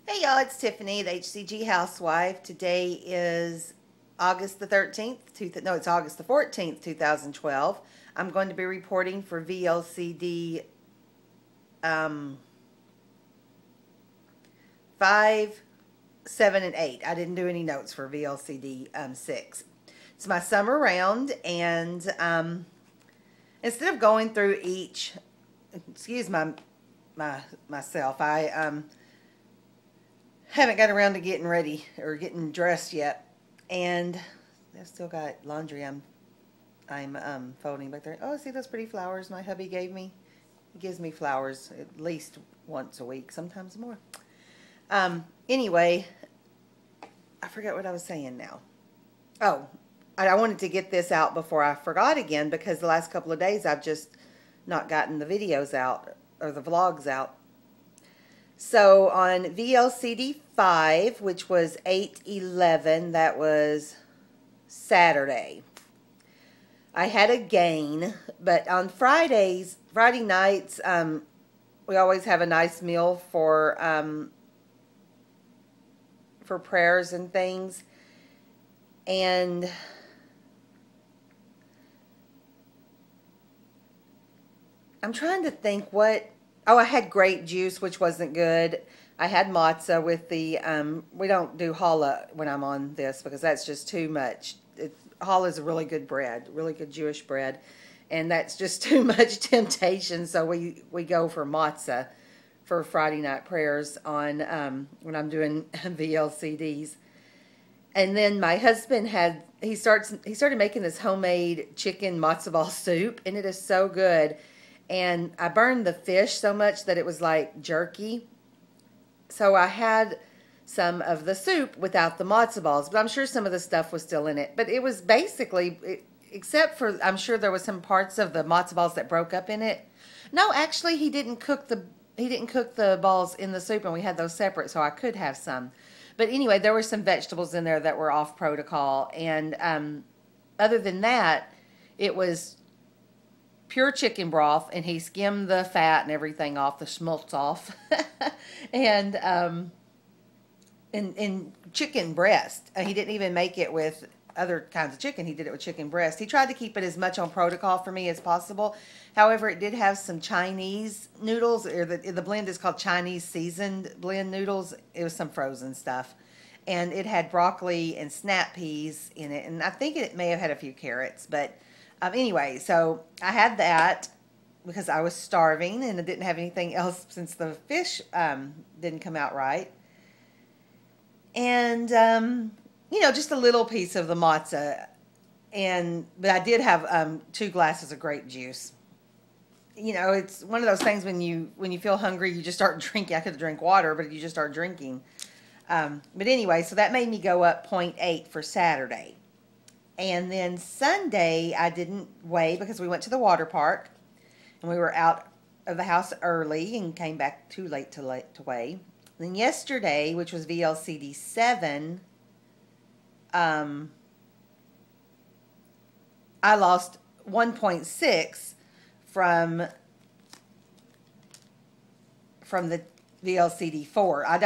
Hey y'all, it's Tiffany, the HCG Housewife. Today is August the 13th, it's August the 14th, 2012. I'm going to be reporting for VLCD 5, 7, and 8. I didn't do any notes for VLCD 6. It's my summer round, and instead of going through each, excuse myself, I haven't got around to getting ready or getting dressed yet, and I've still got laundry I'm folding back there. Oh, see those pretty flowers my hubby gave me? He gives me flowers at least once a week, sometimes more. Anyway, I forgot what I was saying now. Oh, I wanted to get this out before I forgot again, because the last couple of days I've just not gotten the videos out or the vlogs out. So on VLCD 5, which was 8/11, that was Saturday, I had a gain. But on Friday nights, we always have a nice meal for prayers and things. And I'm trying to think what... Oh, I had grape juice, which wasn't good. I had matzah with the, we don't do challah when I'm on this because that's just too much. Challah is a really good bread, really good Jewish bread, and that's just too much temptation. So we go for matzah for Friday night prayers on when I'm doing VLCDs. And then my husband he started making this homemade chicken matzo ball soup, and it is so good. And I burned the fish so much that it was like jerky. So I had some of the soup without the matzo balls, but I'm sure some of the stuff was still in it. But it was basically, except for, I'm sure there was some parts of the matzo balls that broke up in it. No, actually he didn't cook the balls in the soup, and we had those separate, so I could have some. But anyway, there were some vegetables in there that were off protocol, and other than that, it was pure chicken broth, and he skimmed the fat and everything off, the schmaltz off, and chicken breast. He didn't even make it with other kinds of chicken. He did it with chicken breast. He tried to keep it as much on protocol for me as possible. However, it did have some Chinese noodles, or the blend is called Chinese seasoned blend noodles. It was some frozen stuff, and it had broccoli and snap peas in it, and I think it may have had a few carrots, but anyway, so I had that because I was starving and I didn't have anything else since the fish didn't come out right. And, you know, just a little piece of the matzah. But I did have 2 glasses of grape juice. You know, it's one of those things when you feel hungry, you just start drinking. I could drink water, but you just start drinking. But anyway, so that made me go up 0.8 for Saturday. And then Sunday, I didn't weigh because we went to the water park, and we were out of the house early and came back too late to weigh. And then yesterday, which was VLCD 7, I lost 1.6 from the VLCD 4. I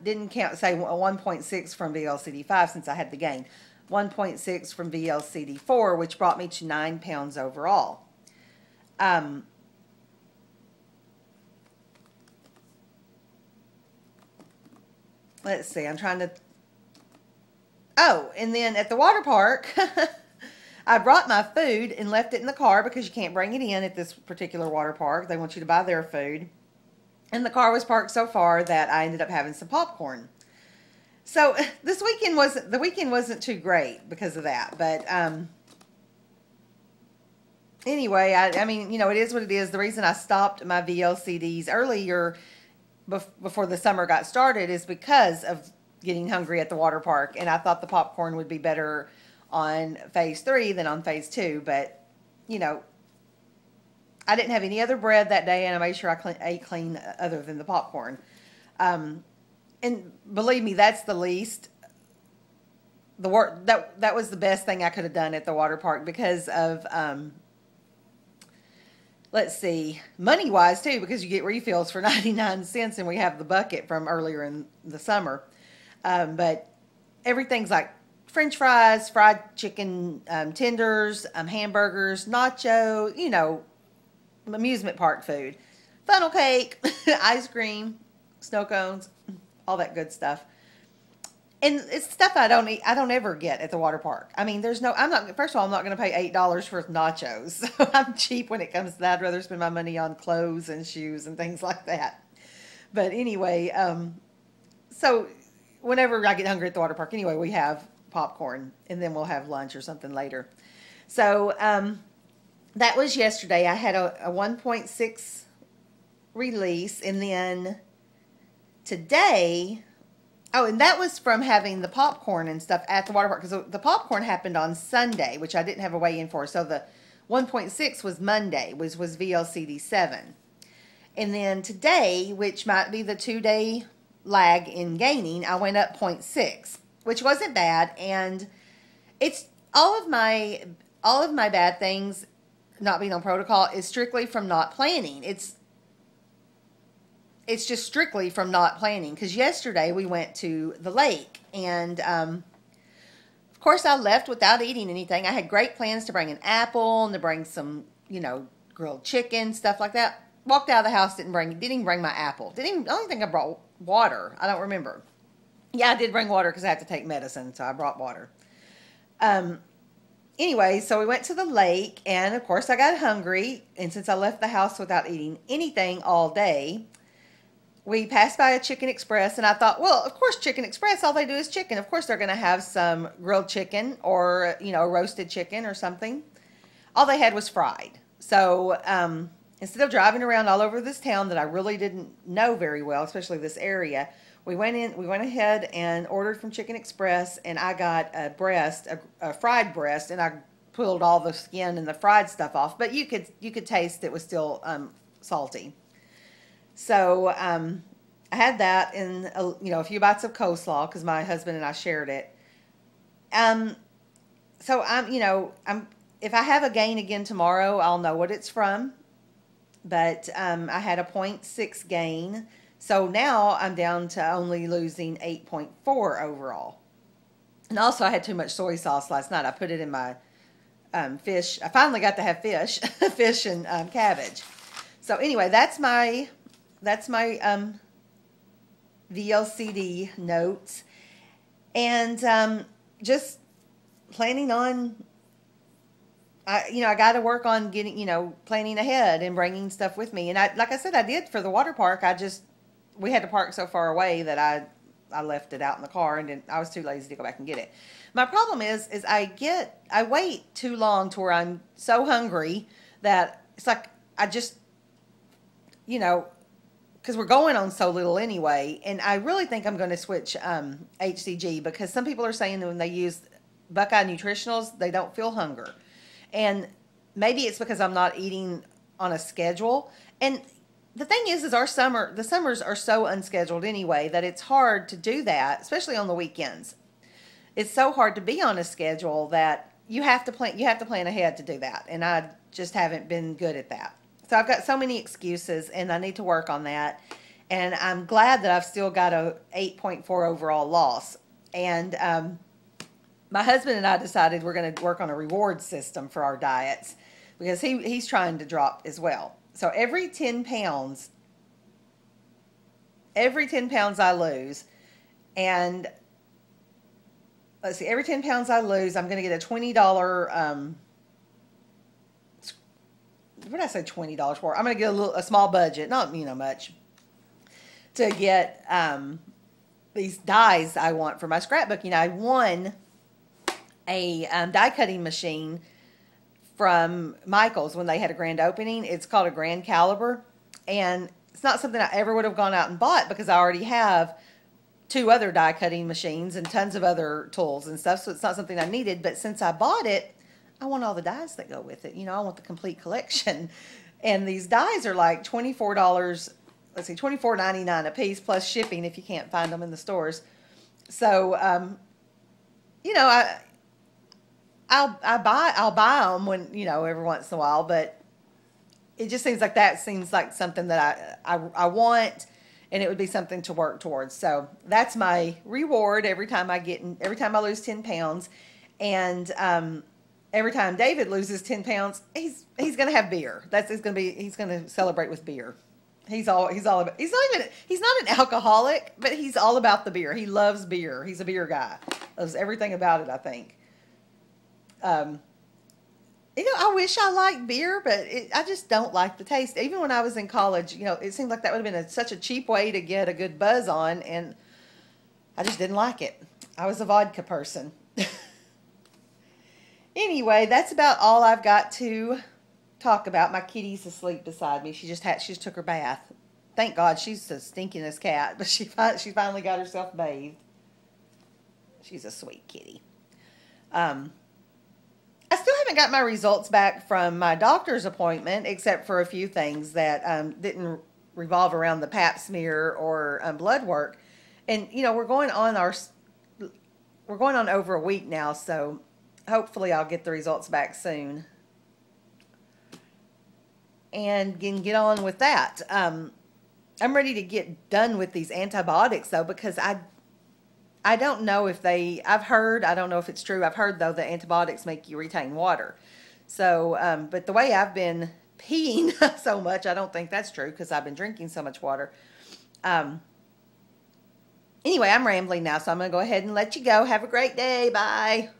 didn't say 1.6 from VLCD 5 since I had the gain. 1.6 from VLCD 4, which brought me to 9 pounds overall. Let's see, I'm trying to... Oh, and then at the water park, I brought my food and left it in the car because you can't bring it in at this particular water park. They want you to buy their food. And the car was parked so far that I ended up having some popcorn. So the weekend wasn't too great because of that, but anyway, I mean, you know, it is what it is. The reason I stopped my VLCDs earlier before the summer got started is because of getting hungry at the water park, and I thought the popcorn would be better on phase 3 than on phase 2, but you know, I didn't have any other bread that day, and I made sure I ate clean other than the popcorn. And believe me, that's the least. That was the best thing I could have done at the water park because of let's see, money-wise too, because you get refills for 99 cents and we have the bucket from earlier in the summer. But everything's like French fries, fried chicken tenders, hamburgers, nacho, you know, amusement park food, funnel cake, ice cream, snow cones, all that good stuff. And it's stuff I don't eat. I don't ever get at the water park. I mean, there's no. I'm not. First of all, I'm not going to pay $8 for nachos. So I'm cheap when it comes to that. I'd rather spend my money on clothes and shoes and things like that. But anyway, so whenever I get hungry at the water park, anyway, we have popcorn and then we'll have lunch or something later. So that was yesterday. I had a 1.6 release, and then today. Oh, and that was from having the popcorn and stuff at the water park, because the popcorn happened on Sunday, which I didn't have a weigh-in for. So the 1.6 was Monday, was VLCD 7. And then today, which might be the 2-day lag in gaining, I went up 0.6, which wasn't bad. And it's all of my bad things not being on protocol is strictly from not planning. It's just strictly from not planning, because yesterday we went to the lake, and of course I left without eating anything. I had great plans to bring an apple and to bring some, you know, grilled chicken, stuff like that. Walked out of the house, didn't even bring my apple. I don't think I brought water. I don't remember. Yeah, I did bring water because I have to take medicine, so I brought water. Anyway, so we went to the lake, and of course I got hungry, and since I left the house without eating anything all day, we passed by a Chicken Express, and I thought, well, of course, Chicken Express, all they do is chicken. Of course, they're going to have some grilled chicken or, you know, roasted chicken or something. All they had was fried. So instead of driving around all over this town that I really didn't know very well, especially this area, we went ahead and ordered from Chicken Express, and I got a fried breast, and I pulled all the skin and the fried stuff off. But you could taste it was still salty. So I had that and a few bites of coleslaw because my husband and I shared it. So if I have a gain again tomorrow, I'll know what it's from. But I had a 0.6 gain, so now I'm down to only losing 8.4 overall. And also, I had too much soy sauce last night. I put it in my fish. I finally got to have fish, fish and cabbage. So anyway, that's my VLCD notes, and just planning on, I got to work on getting, planning ahead and bringing stuff with me. And like I said, I did for the water park. We had to park so far away that I left it out in the car, and I was too lazy to go back and get it. My problem is I wait too long to where I'm so hungry that it's like I just, because we're going on so little anyway, and I really think I'm going to switch HCG, because some people are saying that when they use Buckeye Nutritionals, they don't feel hunger. And maybe it's because I'm not eating on a schedule. And the thing is the summers are so unscheduled anyway that it's hard to do that, especially on the weekends. It's so hard to be on a schedule that you have to plan ahead to do that. And I just haven't been good at that. So I've got so many excuses, and I need to work on that. And I'm glad that I've still got a 8.4 overall loss. And my husband and I decided we're going to work on a reward system for our diets, because he's trying to drop as well. So every 10 pounds I lose, and let's see, every 10 pounds I lose, I'm going to get a $20, what did I say $20 for? I'm going to get a small budget, not, much, to get these dies I want for my scrapbooking. I won a die cutting machine from Michael's when they had a grand opening. It's called a Grand Caliber, and it's not something I ever would have gone out and bought, because I already have 2 other die cutting machines and tons of other tools and stuff, so it's not something I needed. But since I bought it, I want all the dies that go with it. I want the complete collection. And these dies are like $24, let's see, $24.99 a piece plus shipping if you can't find them in the stores. So, I'll buy them when, every once in a while, but it just seems like that seems like something that I want, and it would be something to work towards. So that's my reward every time every time I lose 10 pounds. And every time David loses 10 pounds, he's going to have beer. He's going to celebrate with beer. He's not an alcoholic, but he's all about the beer. He loves beer. He's a beer guy. Loves everything about it, I think. I wish I liked beer, but I just don't like the taste. Even when I was in college, it seemed like that would have been such a cheap way to get a good buzz on, and I just didn't like it. I was a vodka person. Anyway, that's about all I've got to talk about. My kitty's asleep beside me. She just took her bath. Thank God, she's the stinkingest cat, but she finally got herself bathed. She's a sweet kitty. I still haven't got my results back from my doctor's appointment, except for a few things that didn't revolve around the pap smear or blood work. And we're going on over a week now, so hopefully I'll get the results back soon and can get on with that. I'm ready to get done with these antibiotics, though, because I don't know if I don't know if it's true. I've heard, though, that antibiotics make you retain water. So, but the way I've been peeing so much, I don't think that's true because I've been drinking so much water. Anyway, I'm rambling now, so I'm going to go ahead and let you go. Have a great day. Bye.